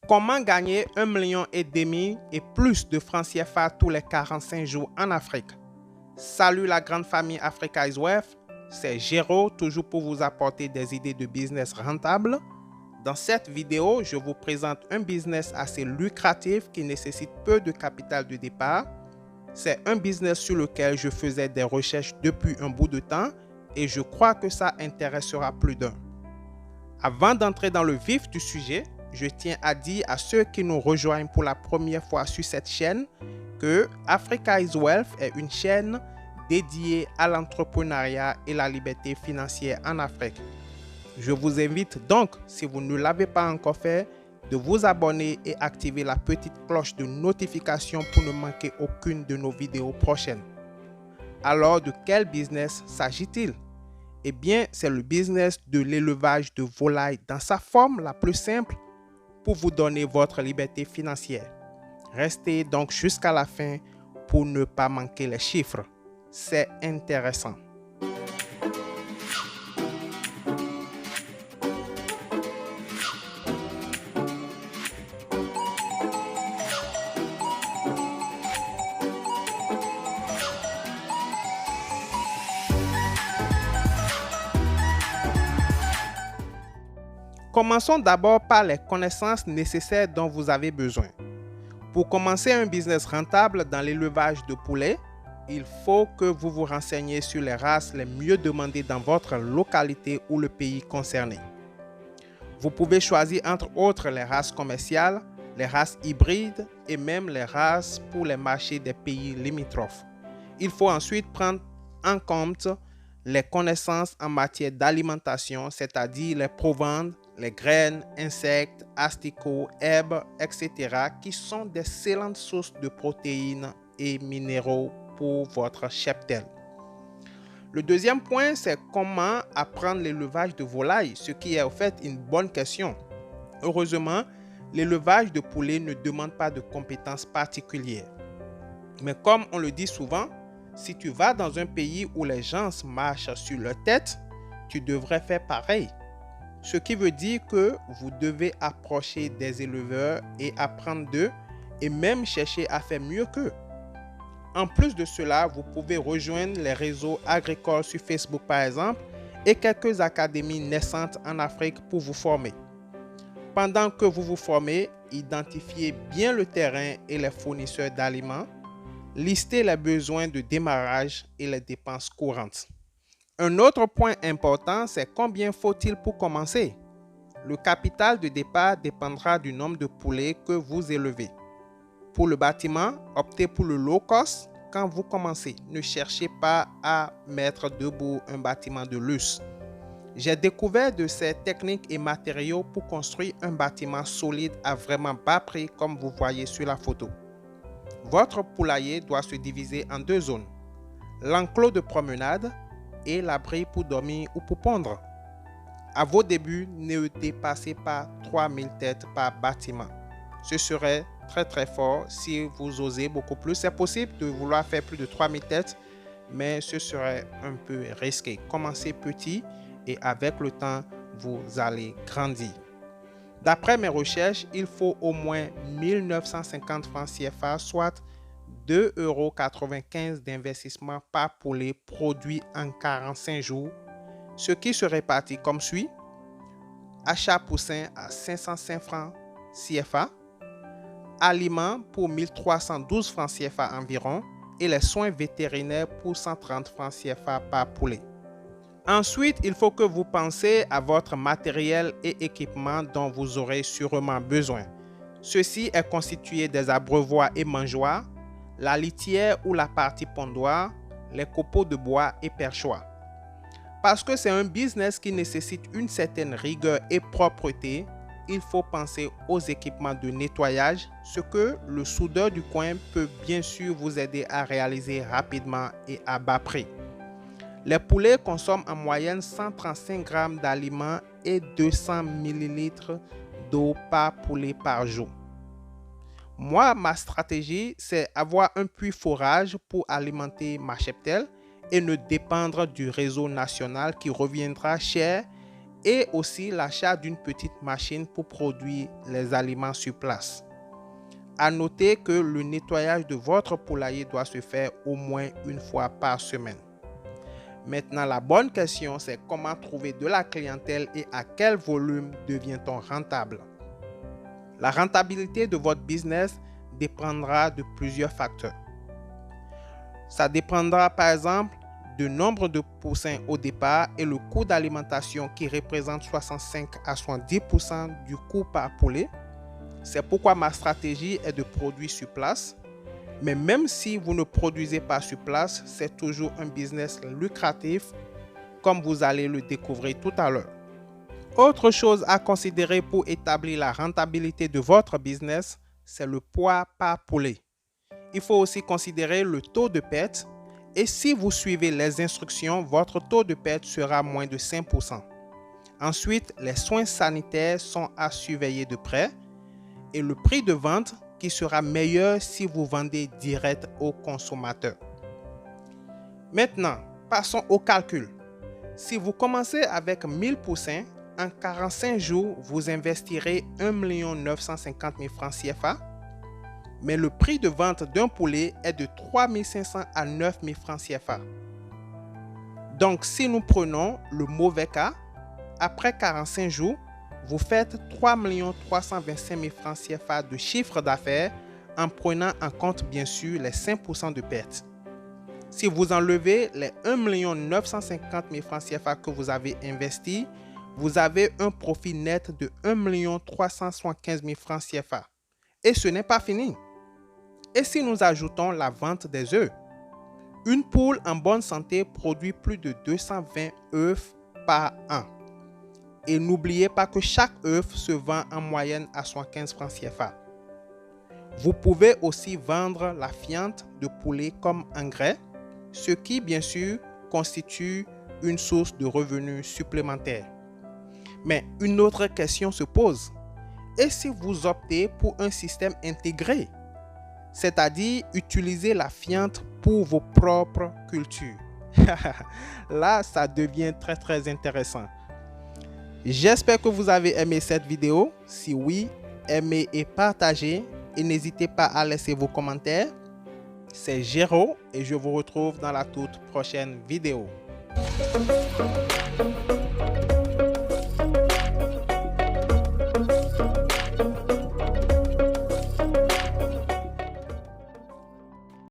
Comment gagner 1,5 million et plus de francs CFA tous les 45 jours en Afrique? Salut la grande famille Africa is Wealth, c'est Géraud, toujours pour vous apporter des idées de business rentables. Dans cette vidéo, je vous présente un business assez lucratif qui nécessite peu de capital de départ. C'est un business sur lequel je faisais des recherches depuis un bout de temps et je crois que ça intéressera plus d'un. Avant d'entrer dans le vif du sujet, je tiens à dire à ceux qui nous rejoignent pour la première fois sur cette chaîne que Africa is Wealth est une chaîne dédiée à l'entrepreneuriat et la liberté financière en Afrique. Je vous invite donc, si vous ne l'avez pas encore fait, de vous abonner et activer la petite cloche de notification pour ne manquer aucune de nos vidéos prochaines. Alors, de quel business s'agit-il? Eh bien, c'est le business de l'élevage de volailles dans sa forme la plus simple pour vous donner votre liberté financière. Restez donc jusqu'à la fin pour ne pas manquer les chiffres. C'est intéressant. Commençons d'abord par les connaissances nécessaires dont vous avez besoin. Pour commencer un business rentable dans l'élevage de poulets, il faut que vous vous renseigniez sur les races les mieux demandées dans votre localité ou le pays concerné. Vous pouvez choisir entre autres les races commerciales, les races hybrides et même les races pour les marchés des pays limitrophes. Il faut ensuite prendre en compte les connaissances en matière d'alimentation, c'est-à-dire les provendes, les graines, insectes, asticots, herbes, etc. qui sont d'excellentes sources de protéines et minéraux pour votre cheptel. Le deuxième point, c'est comment apprendre l'élevage de volailles, ce qui est en fait une bonne question. Heureusement, l'élevage de poulets ne demande pas de compétences particulières. Mais comme on le dit souvent, si tu vas dans un pays où les gens marchent sur leur tête, tu devrais faire pareil. Ce qui veut dire que vous devez approcher des éleveurs et apprendre d'eux et même chercher à faire mieux qu'eux. En plus de cela, vous pouvez rejoindre les réseaux agricoles sur Facebook par exemple et quelques académies naissantes en Afrique pour vous former. Pendant que vous vous formez, identifiez bien le terrain et les fournisseurs d'aliments. Listez les besoins de démarrage et les dépenses courantes. Un autre point important, c'est combien faut-il pour commencer? Le capital de départ dépendra du nombre de poulets que vous élevez. Pour le bâtiment, optez pour le low cost quand vous commencez. Ne cherchez pas à mettre debout un bâtiment de luxe. J'ai découvert de ces techniques et matériaux pour construire un bâtiment solide à vraiment bas prix comme vous voyez sur la photo. Votre poulailler doit se diviser en deux zones. L'enclos de promenade et l'abri pour dormir ou pour pondre. À vos débuts, ne dépassez pas 3000 têtes par bâtiment. Ce serait très fort si vous osez beaucoup plus. C'est possible de vouloir faire plus de 3000 têtes, mais ce serait un peu risqué. Commencez petit et avec le temps, vous allez grandir. D'après mes recherches, il faut au moins 1950 francs CFA, soit 2,95 € d'investissement par poulet produit en 45 jours, ce qui se répartit comme suit. Achat poussin à 505 francs CFA, aliments pour 1312 francs CFA environ et les soins vétérinaires pour 130 francs CFA par poulet. Ensuite, il faut que vous pensiez à votre matériel et équipement dont vous aurez sûrement besoin. Ceci est constitué des abreuvoirs et mangeoires, la litière ou la partie pondoire, les copeaux de bois et perchoirs. Parce que c'est un business qui nécessite une certaine rigueur et propreté, il faut penser aux équipements de nettoyage, ce que le soudeur du coin peut bien sûr vous aider à réaliser rapidement et à bas prix. Les poulets consomment en moyenne 135 grammes d'aliments et 200 ml d'eau par poulet par jour. Moi, ma stratégie, c'est avoir un puits forage pour alimenter ma cheptel et ne dépendre du réseau national qui reviendra cher et aussi l'achat d'une petite machine pour produire les aliments sur place. À noter que le nettoyage de votre poulailler doit se faire au moins une fois par semaine. Maintenant, la bonne question, c'est comment trouver de la clientèle et à quel volume devient-on rentable? La rentabilité de votre business dépendra de plusieurs facteurs. Ça dépendra par exemple du nombre de poussins au départ et le coût d'alimentation qui représente 65 à 70% du coût par poulet. C'est pourquoi ma stratégie est de produire sur place. Mais même si vous ne produisez pas sur place, c'est toujours un business lucratif, comme vous allez le découvrir tout à l'heure. Autre chose à considérer pour établir la rentabilité de votre business, c'est le poids par poulet. Il faut aussi considérer le taux de perte et si vous suivez les instructions, votre taux de perte sera moins de 5%. Ensuite, les soins sanitaires sont à surveiller de près et le prix de vente qui sera meilleur si vous vendez direct aux consommateurs. Maintenant, passons au calcul. Si vous commencez avec 1000 poussins, en 45 jours, vous investirez 1 950 000 francs CFA, mais le prix de vente d'un poulet est de 3 500 à 9 000 francs CFA. Donc, si nous prenons le mauvais cas, après 45 jours, vous faites 3 325 000 francs CFA de chiffre d'affaires en prenant en compte bien sûr les 5% de perte. Si vous enlevez les 1 950 000 francs CFA que vous avez investis, vous avez un profit net de 1 375 000 francs CFA. Et ce n'est pas fini. Et si nous ajoutons la vente des œufs, une poule en bonne santé produit plus de 220 œufs par an. Et n'oubliez pas que chaque œuf se vend en moyenne à 75 francs CFA. Vous pouvez aussi vendre la fiente de poulet comme engrais, ce qui bien sûr constitue une source de revenus supplémentaires. Mais une autre question se pose. Et si vous optez pour un système intégré, c'est-à-dire utiliser la fiente pour vos propres cultures? Là, ça devient très intéressant. J'espère que vous avez aimé cette vidéo. Si oui, aimez et partagez et n'hésitez pas à laisser vos commentaires. C'est Géraud et je vous retrouve dans la toute prochaine vidéo.